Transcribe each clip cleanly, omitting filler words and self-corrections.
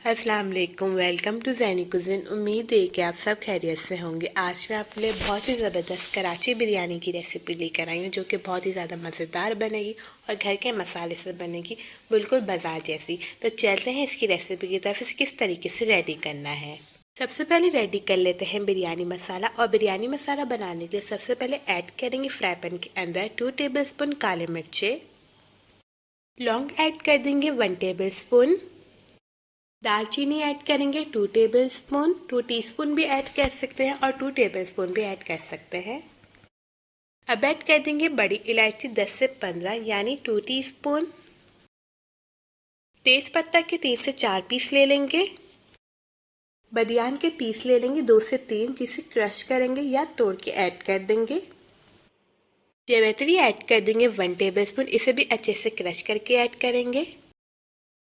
अस्सलाम वालेकुम, welcome to ज़ैनी कुज़िन। उम्मीद है कि आप सब खैरियत से होंगे। आज मैं आपके लिए बहुत ही ज़बरदस्त कराची बिरयानी की रेसिपी लेकर आई हूँ, जो कि बहुत ही ज़्यादा मज़ेदार बनेगी और घर के मसाले से बनेगी, बिल्कुल बाजार जैसी। तो चलते हैं इसकी रेसिपी की तरफ। इसे किस तरीके से रेडी करना है। सबसे पहले रेडी कर लेते हैं बिरयानी मसाला। और बिरयानी मसाला बनाने के लिए सबसे पहले ऐड करेंगे फ्राई पैन के अंदर 2 टेबलस्पून काले मिर्चे, लौंग ऐड कर देंगे 1 टेबलस्पून, दालचीनी ऐड करेंगे 2 टेबलस्पून, 2 टीस्पून भी ऐड कर सकते हैं और 2 टेबलस्पून भी ऐड कर सकते हैं। अब ऐड कर देंगे बड़ी इलायची 10 से 15 यानी 2 टीस्पून। तेज पत्ता के 3 से 4 पीस ले लेंगे। बदियान के पीस ले लेंगे 2 से 3, जिसे क्रश करेंगे या तोड़ के ऐड कर देंगे। जावित्री ऐड कर देंगे 1 टेबलस्पून, इसे भी अच्छे से क्रश करके ऐड करेंगे।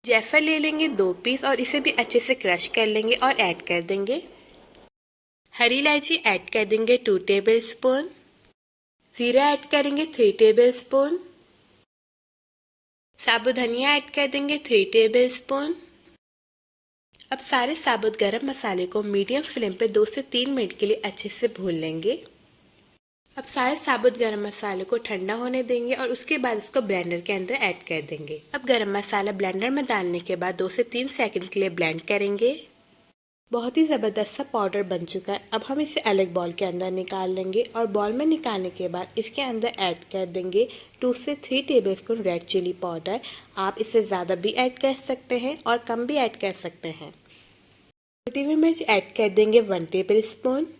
जायफल ले लेंगे 2 पीस और इसे भी अच्छे से क्रश कर लेंगे और ऐड कर देंगे। हरी इलायची ऐड कर देंगे 2 टेबलस्पून। जीरा ऐड करेंगे 3 टेबलस्पून। साबुत धनिया ऐड कर देंगे 3 टेबलस्पून। अब सारे साबुत गरम मसाले को मीडियम फ्लेम पे 2 से 3 मिनट के लिए अच्छे से भून लेंगे। अब सारे साबुत गरम मसाले को ठंडा होने देंगे और उसके बाद इसको ब्लेंडर के अंदर ऐड कर देंगे। अब गरम मसाला ब्लेंडर में डालने के बाद 2 से 3 सेकंड के लिए ब्लेंड करेंगे। बहुत ही ज़बरदस्त सा पाउडर बन चुका है। अब हम इसे अलग बॉल के अंदर निकाल लेंगे और बॉल में निकालने के बाद इसके अंदर ऐड कर देंगे 2 से 3 टेबलस्पून रेड चिली पाउडर। आप इसे ज़्यादा भी ऐड कर सकते हैं और कम भी ऐड कर सकते हैं। कुटी हुई मिर्च ऐड कर देंगे 1 टेबलस्पून।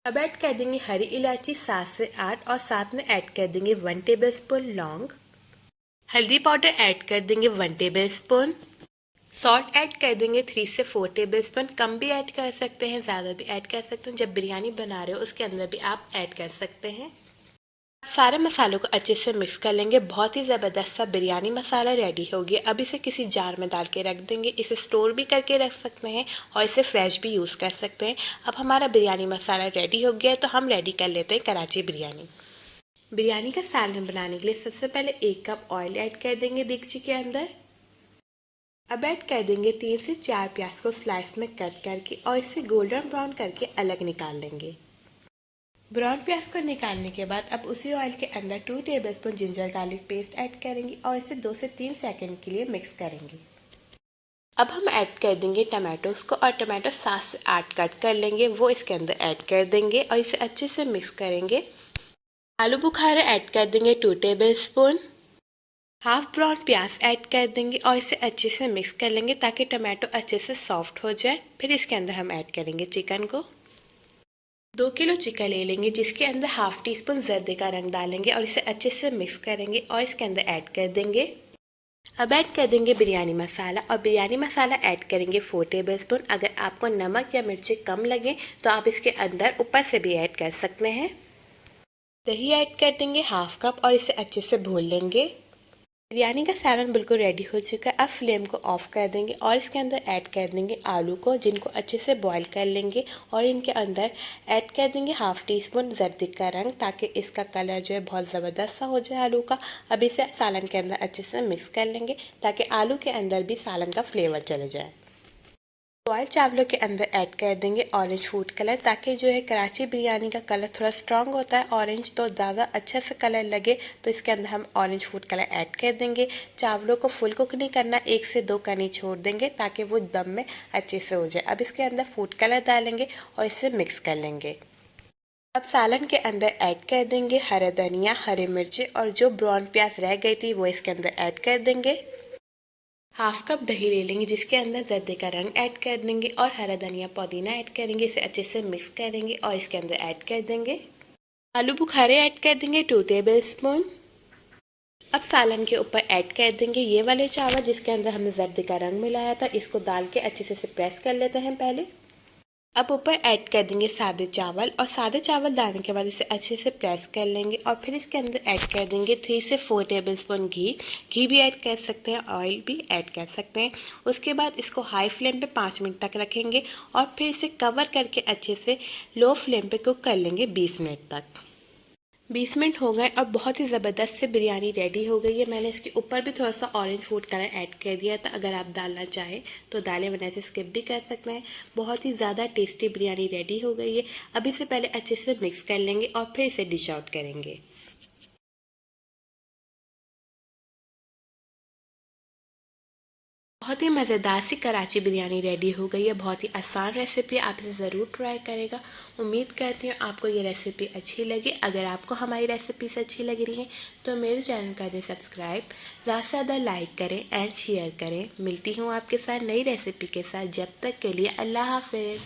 अब ऐड कर देंगे हरी इलायची 7 से 8 और साथ में ऐड कर देंगे 1 टेबलस्पून लौंग। हल्दी पाउडर ऐड कर देंगे 1 टेबलस्पून। सॉल्ट ऐड कर देंगे 3 से 4 टेबलस्पून, कम भी ऐड कर सकते हैं, ज़्यादा भी ऐड कर सकते हैं। जब बिरयानी बना रहे हो उसके अंदर भी आप ऐड कर सकते हैं। सारे मसालों को अच्छे से मिक्स कर लेंगे। बहुत ही ज़बरदस्त सा बिरयानी मसाला रेडी हो गया। अब इसे किसी जार में डाल के रख देंगे। इसे स्टोर भी करके रख सकते हैं और इसे फ्रेश भी यूज़ कर सकते हैं। अब हमारा बिरयानी मसाला रेडी हो गया है, तो हम रेडी कर लेते हैं कराची बिरयानी। बिरयानी का सालन बनाने के लिए सबसे पहले 1 कप ऑयल ऐड कर देंगे देगची के अंदर। अब ऐड कर देंगे 3 से 4 प्याज को स्लाइस में कट करके और इसे गोल्डन ब्राउन करके अलग निकाल लेंगे। ब्राउन प्याज को निकालने के बाद अब उसी ऑयल के अंदर 2 tablespoon ginger garlic paste add करेंगे और इसे 2 से 3 सेकंड के लिए मिक्स करेंगे। अब हम ऐड कर देंगे टमाटोस को और टमाटो 7 से 8 कट कर लेंगे, वो इसके अंदर ऐड कर देंगे और इसे अच्छे से मिक्स करेंगे। आलू बुखारा ऐड कर देंगे 2 टेबलस्पून। हाफ ब्राउन प्याज ऐड कर देंगे और इसे अच्छे से मिक्स कर लेंगे ताकि टमाटो अच्छे से सॉफ्ट हो जाए। फिर इसके अंदर हम ऐड करेंगे चिकन को। 2 किलो चिकन ले लेंगे, जिसके अंदर हाफ टी स्पून जर्दे का रंग डालेंगे और इसे अच्छे से मिक्स करेंगे और इसके अंदर ऐड कर देंगे। अब ऐड कर देंगे बिरयानी मसाला और बिरयानी मसाला ऐड करेंगे 4 टेबलस्पून। अगर आपको नमक या मिर्ची कम लगे तो आप इसके अंदर ऊपर से भी ऐड कर सकते हैं। दही ऐड कर देंगे हाफ कप और इसे अच्छे से भून लेंगे। बिरयानी का सालन बिल्कुल रेडी हो चुका है। अब फ्लेम को ऑफ कर देंगे और इसके अंदर ऐड कर देंगे आलू को, जिनको अच्छे से बॉईल कर लेंगे और इनके अंदर ऐड कर देंगे हाफ टी स्पून जर्दी का रंग, ताकि इसका कलर जो है बहुत ज़बरदस्त सा हो जाए आलू का। अब इसे सालन के अंदर अच्छे से मिक्स कर लेंगे ताकि आलू के अंदर भी सालन का फ्लेवर चले जाए। बॉयल चावलों के अंदर ऐड कर देंगे ऑरेंज फूड कलर, ताकि जो है कराची बिरयानी का कलर थोड़ा स्ट्रॉन्ग होता है ऑरेंज, तो ज़्यादा अच्छा से कलर लगे, तो इसके अंदर हम ऑरेंज फूड कलर ऐड कर देंगे। चावलों को फुल कुक नहीं करना, 1 से 2 कनी छोड़ देंगे ताकि वो दम में अच्छे से हो जाए। अब इसके अंदर फूड कलर डालेंगे और इसे मिक्स कर लेंगे। अब सालन के अंदर ऐड कर देंगे हरा धनिया, हरी मिर्ची और जो ब्राउन प्याज रह गई थी वो इसके अंदर ऐड कर देंगे। हाफ कप दही ले लेंगे, जिसके अंदर जर्दे का रंग ऐड कर देंगे और हरा धनिया पुदीना ऐड करेंगे। इसे अच्छे से मिक्स करेंगे और इसके अंदर ऐड कर देंगे आलू बुखारे ऐड कर देंगे 2 टेबलस्पून। अब सालन के ऊपर ऐड कर देंगे ये वाले चावल जिसके अंदर हमने जर्दे का रंग मिलाया था। इसको डाल के अच्छे से प्रेस कर लेते हैं पहले। अब ऊपर ऐड कर देंगे सादे चावल और सादे चावल डालने के बाद इसे अच्छे से प्रेस कर लेंगे और फिर इसके अंदर ऐड कर देंगे 3 से 4 टेबलस्पून घी भी ऐड कर सकते हैं, ऑयल भी ऐड कर सकते हैं। उसके बाद इसको हाई फ्लेम पे 5 मिनट तक रखेंगे और फिर इसे कवर करके अच्छे से लो फ्लेम पे कुक कर लेंगे 20 मिनट तक। 20 मिनट हो गए और बहुत ही ज़बरदस्त से बिरयानी रेडी हो गई है। मैंने इसके ऊपर भी थोड़ा सा ऑरेंज फूड कलर ऐड कर दिया था। अगर आप डालना चाहें तो डालें, वरना से स्किप भी कर सकते हैं। बहुत ही ज़्यादा टेस्टी बिरयानी रेडी हो गई है। अब इसे पहले अच्छे से मिक्स कर लेंगे और फिर इसे डिश आउट करेंगे। बहुत ही मज़ेदार सी कराची बिरयानी रेडी हो गई है। बहुत ही आसान रेसिपी, आप इसे ज़रूर ट्राई करेगा। उम्मीद करती हूँ आपको ये रेसिपी अच्छी लगी। अगर आपको हमारी रेसिपीज अच्छी लग रही हैं तो मेरे चैनल का दें सब्सक्राइब, ज़्यादा से ज़्यादा लाइक करें एंड शेयर करें। मिलती हूँ आपके साथ नई रेसिपी के साथ। जब तक के लिए अल्लाह हाफिज़।